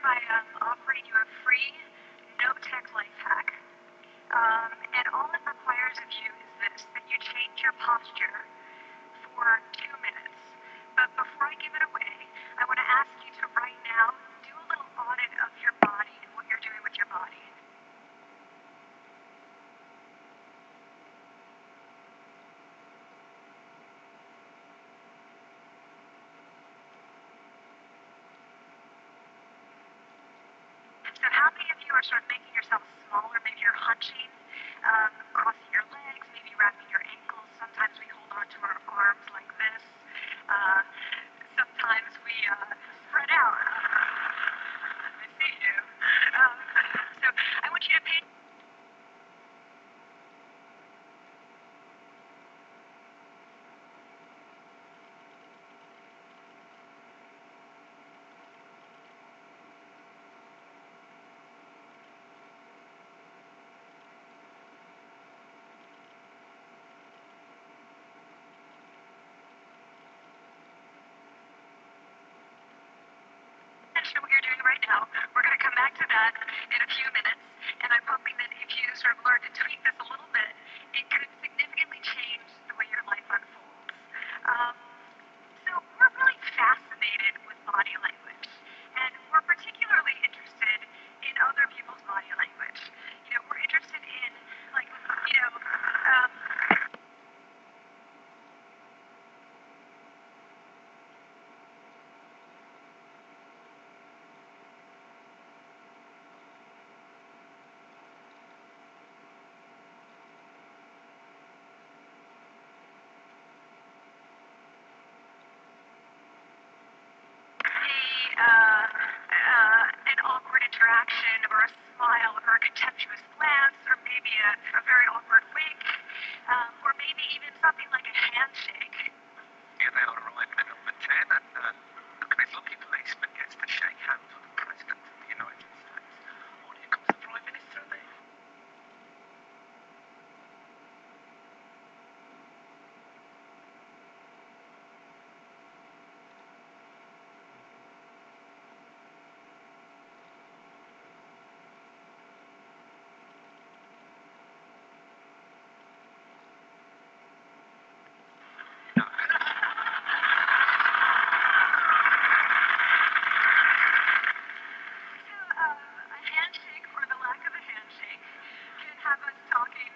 by offering you a free, no-tech life hack. And all it requires of you is this, that you change your posture for 2 minutes. But before I give it away, I want to ask you to right now do a little audit of your body and what you're doing with your body. So how many of you are sort of making yourself smaller? Maybe you're hunching, crossing your legs, maybe wrapping your ankles. Sometimes we hold on to our arms like this. Uh, Sometimes we spread out. I see you. Um, so I want you to pay. Attention to what you're doing right now. We're going to come back to that in a few minutes, and I'm hoping that if you sort of learn to tweak this a little bit, it could significantly change the way your life unfolds. Um, so we're really fascinated with body language, and we're particularly interested in other people's body language. We're interested in, like, an awkward interaction or a smile or a contemptuous glance or maybe a very awkward wink, or maybe even something like a handshake. Here they are arriving at number 10, and look at this lucky policeman gets to shake hands with the President of the United States. Oh, here comes the Prime Minister there. So, a handshake or the lack of a handshake can have us talking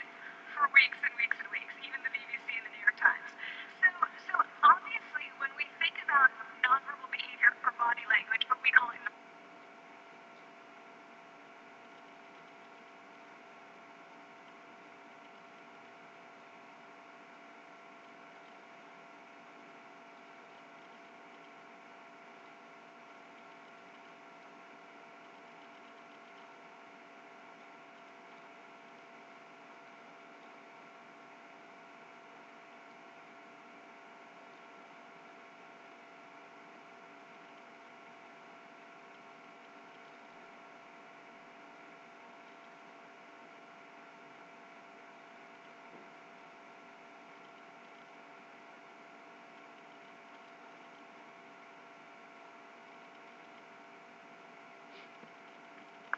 for weeks and weeks and weeks, even the BBC and the New York Times. So obviously, when we think about nonverbal behavior or body language, but we call it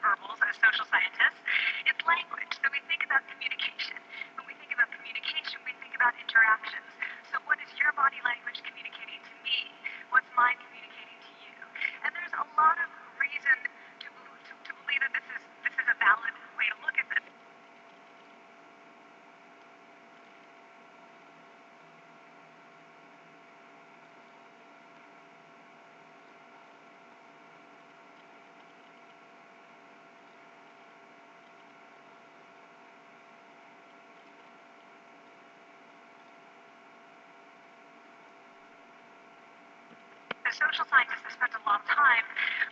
verbals as social scientists. It's language. So we think about communication. When we think about communication, we think about interactions. So what is your body language communicating to me? What's mine communicating to you? And there's a lot of reason to believe that this is a valid way to look at this. The social scientists have spent a lot of time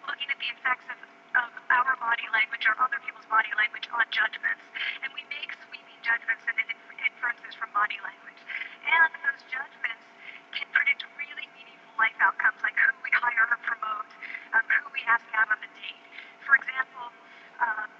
looking at the effects of our body language or other people's body language on judgments. And we make sweeping judgments and inferences from body language. And those judgments can predict really meaningful life outcomes, like who we hire or promote, who we ask out on a date. For example, um,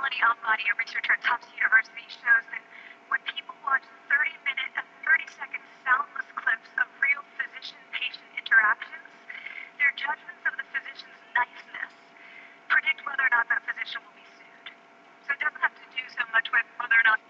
Melanie Ambati, a researcher at Tufts University, shows that when people watch 30-second soundless clips of real physician-patient interactions, their judgments of the physician's niceness predict whether or not that physician will be sued. So it doesn't have to do so much with whether or not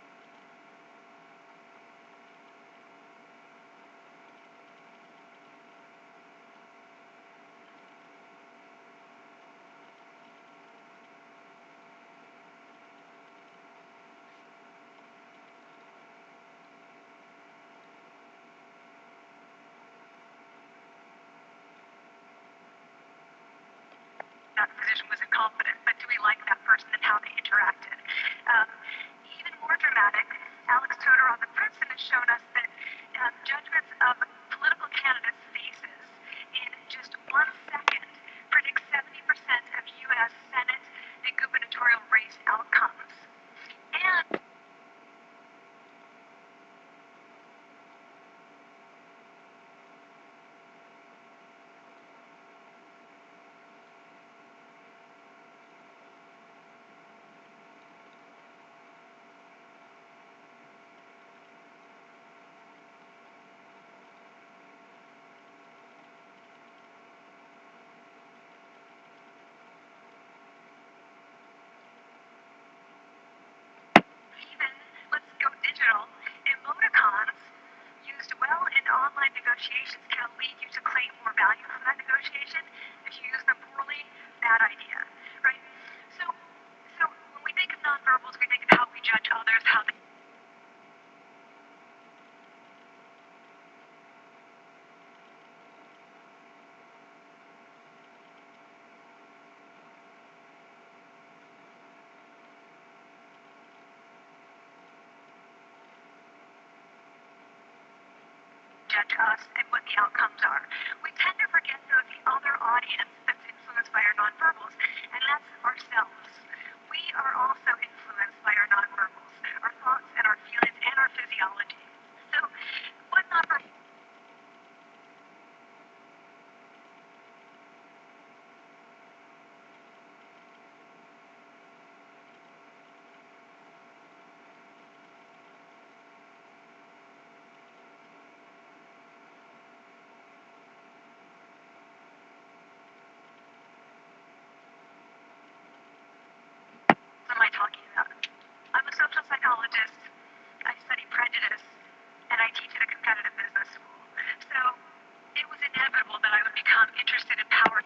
that physician was incompetent, but do we like that person and how they interacted? Um, Even more dramatic, Alex Todorov at Princeton has shown us that judgments of political candidates' faces in just 1 second predict 70% of U.S. Senate and gubernatorial race outcomes. And even, let's go digital, emoticons used well in online negotiations can lead you to claim more value from that negotiation. If you use them poorly, bad idea, right? So, so when we think of nonverbals, we think of how we judge others, how they judge us and what the outcomes are. We tend to forget, though, the other audience that's influenced by our nonverbals, and that's ourselves. We are also influenced by our nonverbals, our thoughts and our feelings and our physiology. So, what nonverbals? Am I talking about? I'm a social psychologist. I study prejudice, and I teach at a competitive business school. So it was inevitable that I would become interested in power.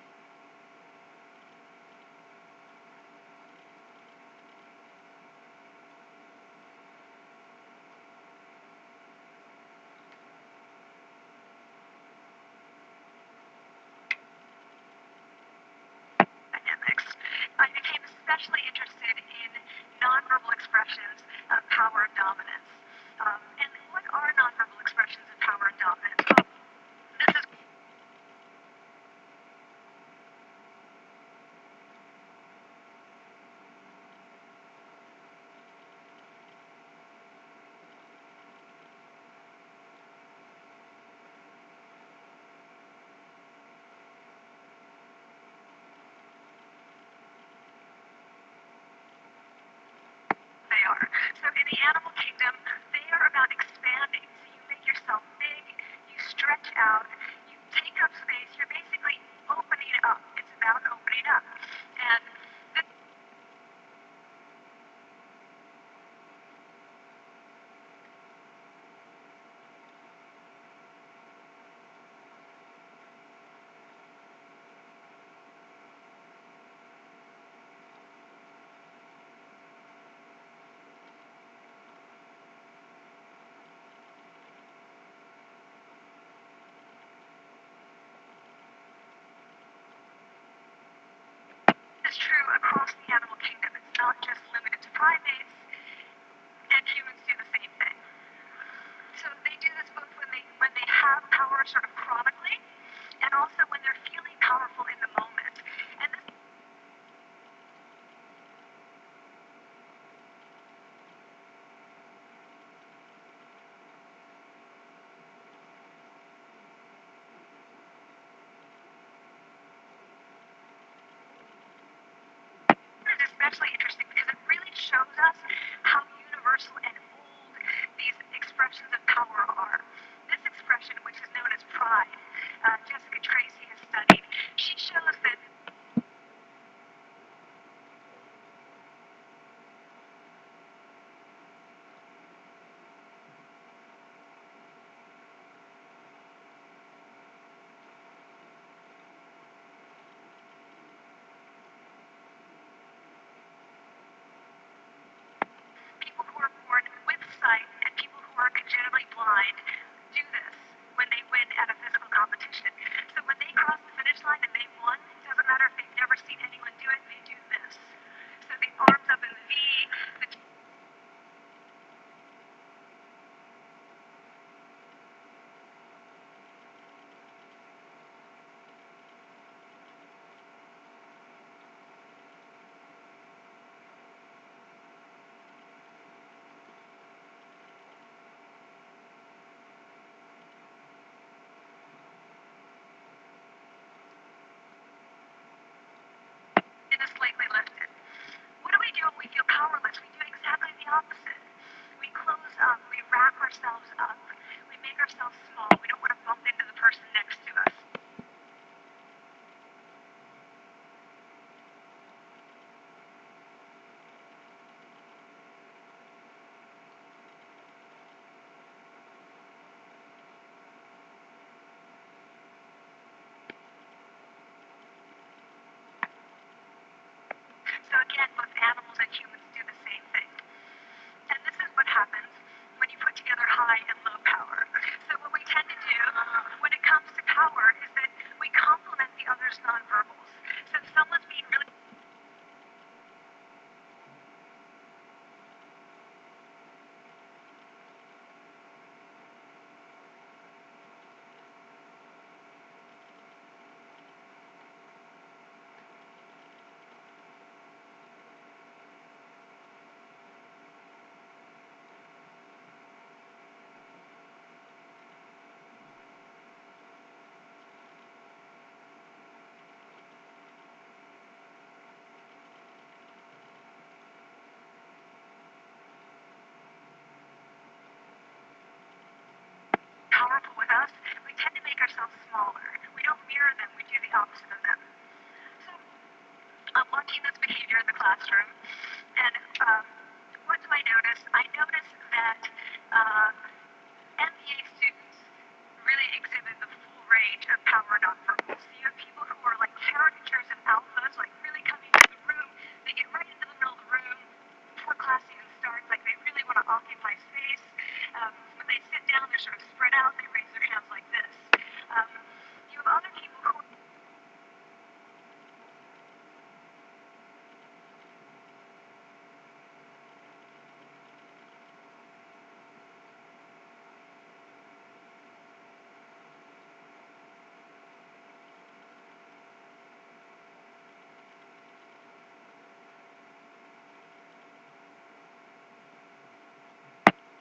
Dynamics. I became especially interested in nonverbal expressions of power and dominance. And what are nonverbal expressions of power and dominance? This is with us, we tend to make ourselves smaller. We don't mirror them, we do the opposite of them. So I'm watching this behavior in the classroom, and what do I notice? I notice that MBA students really exhibit the full range of power nonverbals. So you have people who are like caricatures of alphas, like really coming into the room. They get right into the middle of the room before class even starts, like they really want to occupy space. When they sit down, they're sort of spread out. They raise their hands like this. You have other people who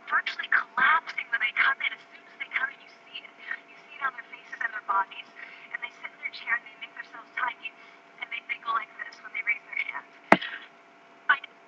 virtually collapsing when they come in. As soon as they come in, you see it. You see it on their faces and their bodies. And they sit in their chair and they make themselves tiny. And they go like this when they raise their hands. I There's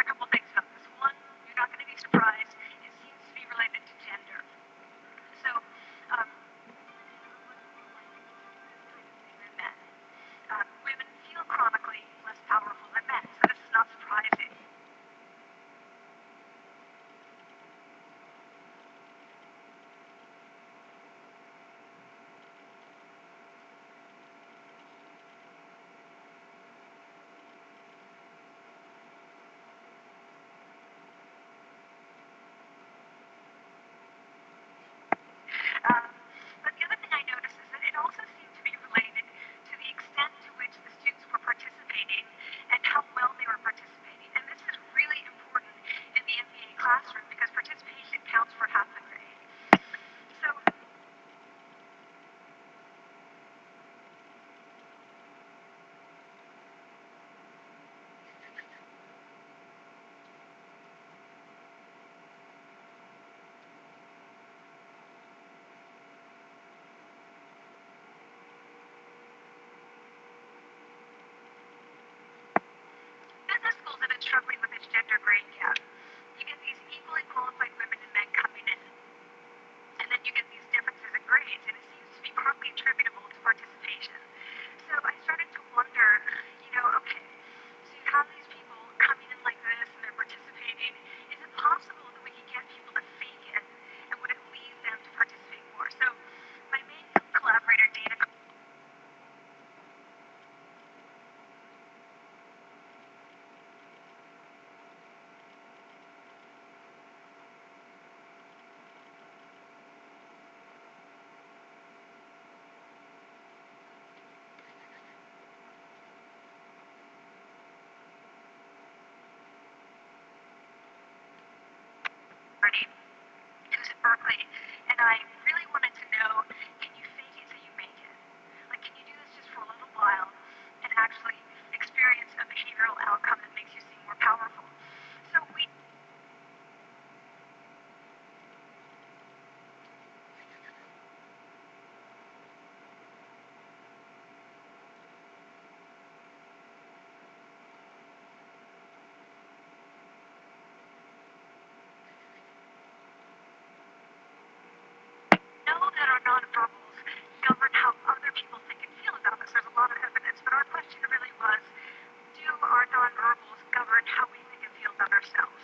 a couple things about this. One, you're not going to be surprised. It seems to be related to gender. So, than men. Women feel chronically less powerful than men, so this is not surprising. Um, but the other thing I noticed is that it also seemed to be related to the extent to which the students were participating and how well they were participating. And this is really important in the MBA classroom because participation counts for half the grade. So business schools have been struggling with its gender grade gap. You get these equally qualified women and men coming in, and then you get these differences in grades, and it seems to be partly attributable to participation. So I started to wonder, okay, so you have these people coming in like this and they're participating. Is it possible that we can get people to fake it, and would it lead them to participate more? So my main collaborator, Dana, who's at Berkeley, and I really wanted to know, can you fake it till you make it? Like, can you do this just for a little while and actually experience a behavioral outcome that makes you seem more powerful? So we know that our nonverbals govern how other people think and feel about us. There's a lot of evidence, but our question really was, do our nonverbals govern how we think and feel about ourselves?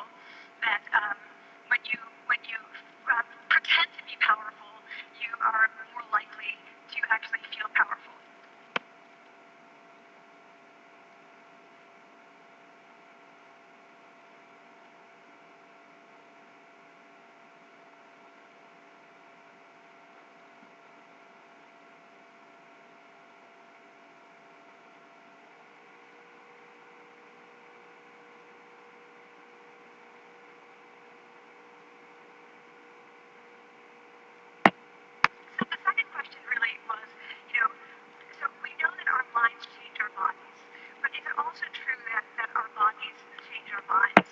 powerful that when you pretend to be powerful, you are more likely to actually feel powerful. So the second question really was, you know, so we know that our minds change our bodies, but is it also true that our bodies change our minds?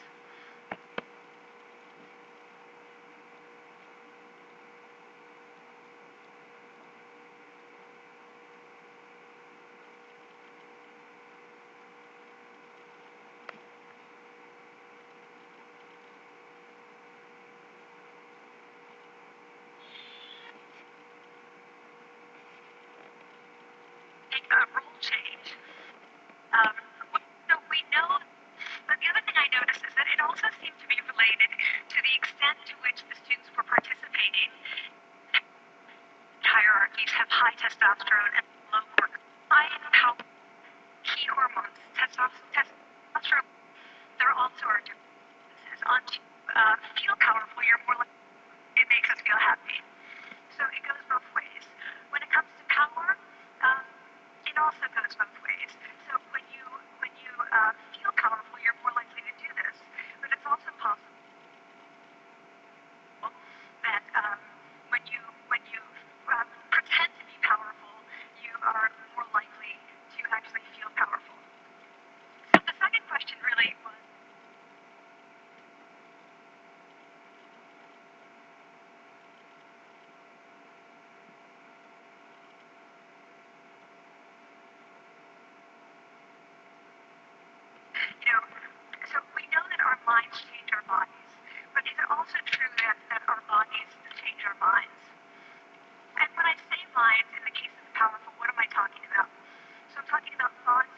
A rule change. Um, so we know, but the other thing I noticed is that it also seemed to be related to the extent to which the students were participating. Hierarchies have high testosterone and low cortisol. High power key hormones, testosterone. There also are differences. On to feel powerful, you're more like it makes us feel happy. So it goes both ways. When it comes to power, um, it also goes both ways. So when you feel powerful, you're more likely to do this. But it's also possible that when you pretend to be powerful, you are more likely to actually feel powerful. So the second question really was. You know, so we know that our minds change our bodies, but is it also true that our bodies change our minds? And when I say minds, in the case of the powerful, what am I talking about? So I'm talking about thoughts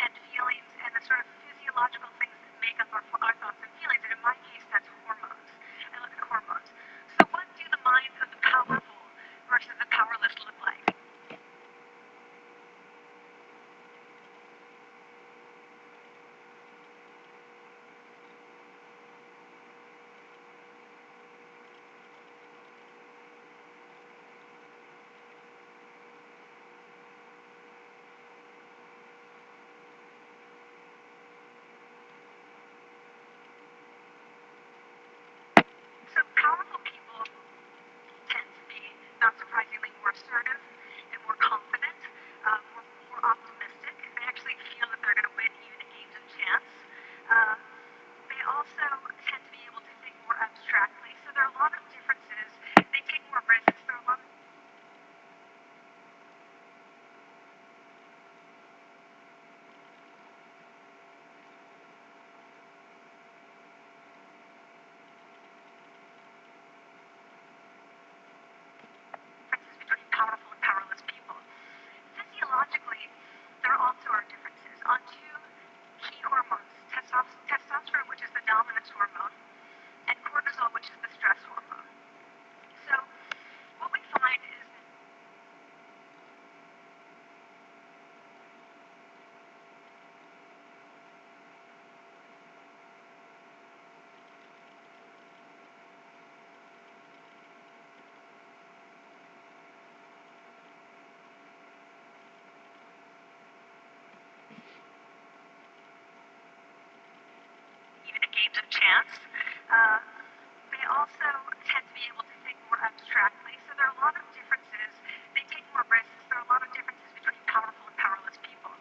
and feelings and the sort of physiological things that make up our thoughts and feelings. And in my case, that's hormones. I look at hormones. So what do the minds of the powerful versus the powerless look like? So powerful people tend to be, not surprisingly, more assertive and more confident, more optimistic. They actually feel that they're going to win even in games of chance. Uh, they also tend to be able to think more abstractly. So there are a lot of differences. They take more risks. There are a lot of differences between powerful and powerless people. Physiologically, there also are differences on two key hormones, testosterone, which is the dominance hormone, and cortisol, which is the stress hormone. So what we find is that even in games of chance, uh, they also tend to be able to think more abstractly. So there are a lot of differences. They take more risks. There are a lot of differences between powerful and powerless people.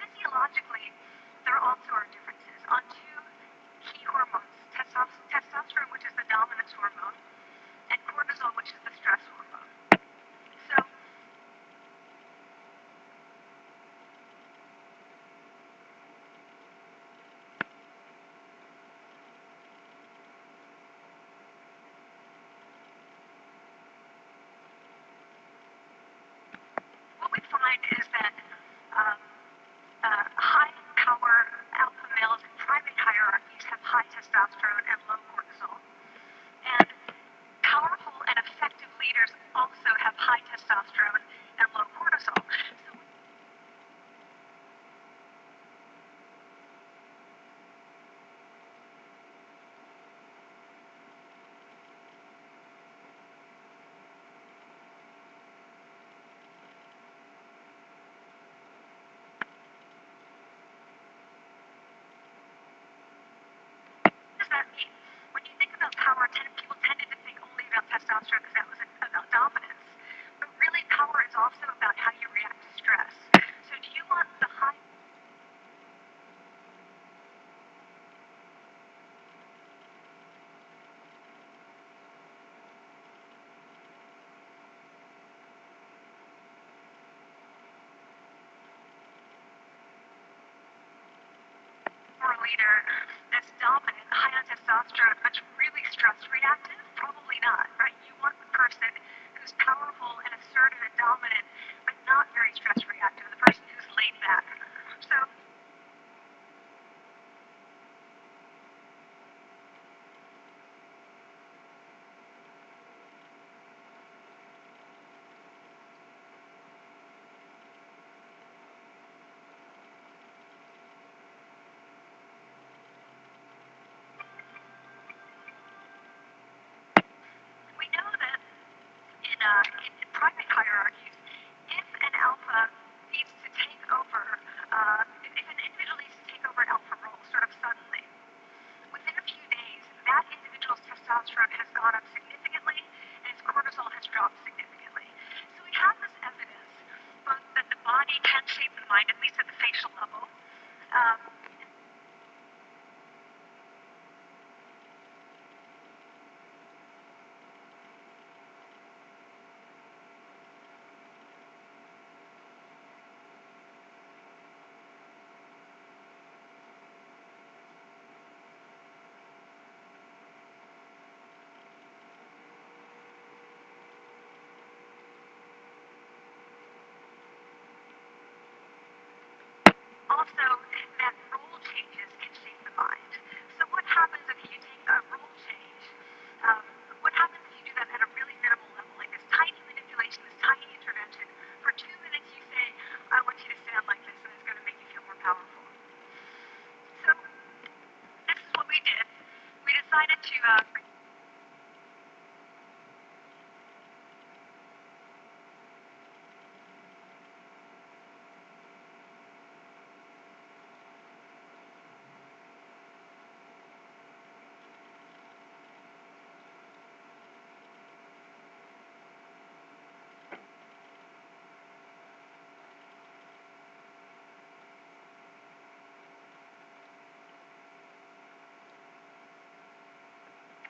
Physiologically, there also are differences on two key hormones, testosterone, which is the dominance hormone, and cortisol, which is the stress hormone. So what we find is that high power alpha males in primate hierarchies have high testosterone. testosterone and low cortisol. And powerful and effective leaders also have high testosterone and low cortisol. So what does that mean? When you think about power, people tended to think only about testosterone because that was about dominance. But really, power is also about how you react to stress. So do you want the high power leader that's dominant, high on testosterone, but really stress reactive? Probably not, right? You want the person who's powerful and assertive and dominant, but not very stress reactive, the person who's laid back. So we know that in private hierarchies, if an alpha needs to take over, if an individual needs to take over an alpha role sort of suddenly, within a few days, that individual's testosterone has gone up significantly and its cortisol has dropped significantly. So we have this evidence both that the body can shape the mind, at least at the facial level. Um, Also, that role changes can shape the mind. So what happens if you take a role change? Um, what happens if you do that at a really minimal level, like this tiny manipulation, this tiny intervention? For 2 minutes you say, I want you to stand like this, and it's going to make you feel more powerful. So this is what we did. We decided to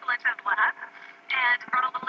go into the lab and run a little